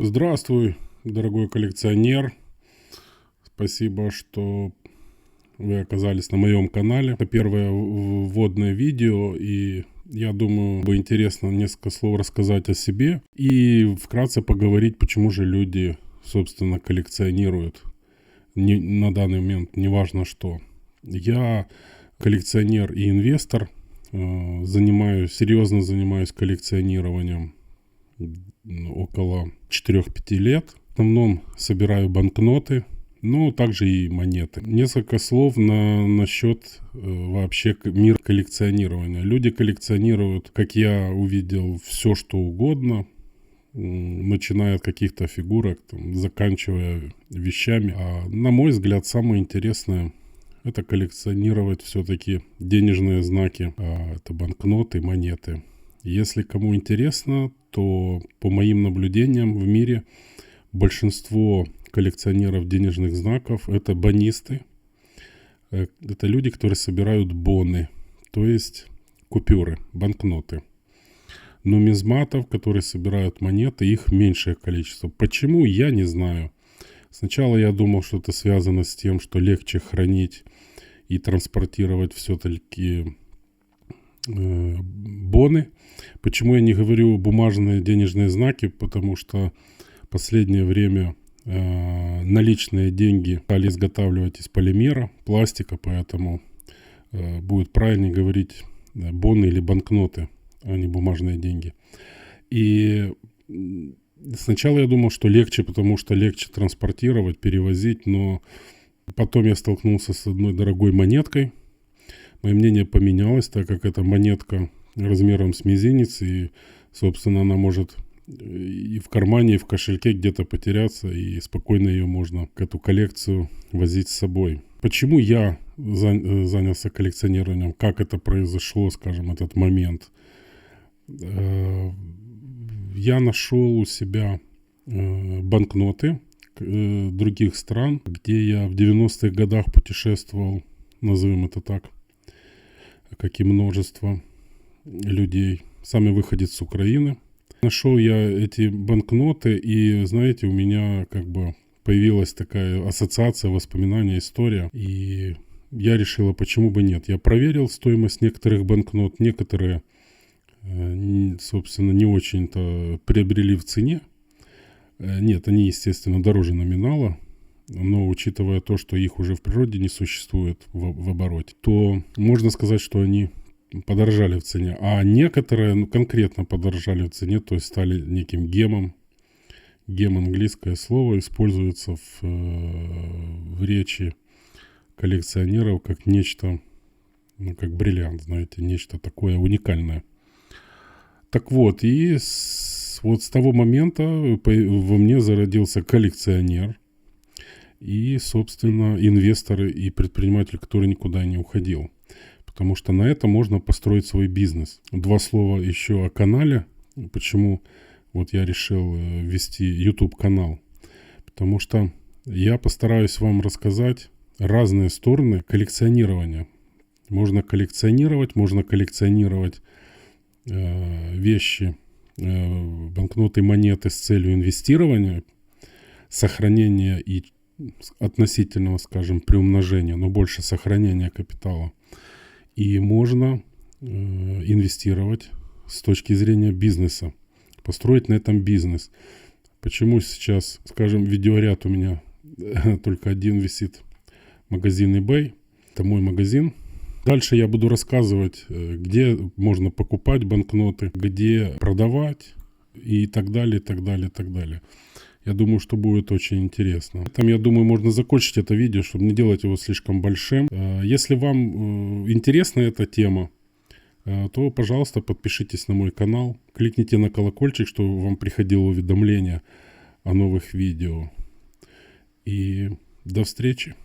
Здравствуй, дорогой коллекционер. Спасибо, что вы оказались на моем канале. Это первое вводное видео, и я думаю, было интересно несколько слов рассказать о себе и вкратце поговорить, почему же люди, собственно, коллекционируют на данный момент, неважно что. Я коллекционер и инвестор, серьезно занимаюсь коллекционированием около 4-5 лет. В основном собираю банкноты, но также и монеты. Несколько слов насчет вообще мира коллекционирования. Люди коллекционируют, как я увидел, все что угодно, начиная от каких-то фигурок, заканчивая вещами. А на мой взгляд, самое интересное — это коллекционировать все-таки денежные знаки. Это банкноты, монеты. Если кому интересно, то по моим наблюдениям в мире большинство коллекционеров денежных знаков — это бонисты. Это люди, которые собирают боны, то есть купюры, банкноты. Нумизматов, которые собирают монеты, их меньшее количество. Почему, я не знаю. Сначала я думал, что это связано с тем, что легче хранить и транспортировать все-таки боны. Почему я не говорю бумажные денежные знаки? Потому что в последнее время наличные деньги стали изготавливать из полимера, пластика, поэтому будет правильнее говорить боны или банкноты, а не бумажные деньги. И сначала я думал, что легче, потому что легче транспортировать, перевозить, но потом я столкнулся с одной дорогой монеткой. Мое мнение поменялось, так как эта монетка размером с мизинец, и, собственно, она может и в кармане, и в кошельке где-то потеряться, и спокойно ее можно, эту коллекцию, возить с собой. Почему я занялся коллекционированием? Как это произошло, скажем, этот момент? Я нашел у себя банкноты других стран, где я в 90-х годах путешествовал, назовем это так, как и множество людей. Сами выходец с Украины. Нашел я эти банкноты, и, знаете, у меня как бы появилась такая ассоциация, воспоминание, история. И я решила, почему бы нет. Я проверил стоимость некоторых банкнот. Некоторые, собственно, не очень-то приобрели в цене. Нет, они, естественно, дороже номинала. Но учитывая то, что их уже в природе не существует в обороте, то можно сказать, что они подорожали в цене. А некоторые конкретно подорожали в цене, то есть стали неким гемом. Гем — английское слово, используется в речи коллекционеров как нечто, как бриллиант, знаете, нечто такое уникальное. Так вот, и вот с того момента во мне зародился коллекционер. И, собственно, инвесторы и предприниматель, который никуда не уходил. Потому что на это можно построить свой бизнес. Два слова еще о канале. Почему вот я решил вести YouTube-канал. Потому что я постараюсь вам рассказать разные стороны коллекционирования. Можно коллекционировать вещи, банкноты, монеты с целью инвестирования, сохранения и относительного, скажем, приумножения, но больше сохранения капитала. И можно инвестировать с точки зрения бизнеса, построить на этом бизнес. Почему сейчас, скажем, видеоряд у меня только один висит, магазин eBay, это мой магазин. Дальше я буду рассказывать, где можно покупать банкноты, где продавать и так далее, и так далее, и так далее. Я думаю, что будет очень интересно. Там, я думаю, можно закончить это видео, чтобы не делать его слишком большим. Если вам интересна эта тема, то, пожалуйста, подпишитесь на мой канал. Кликните на колокольчик, чтобы вам приходило уведомление о новых видео. И до встречи.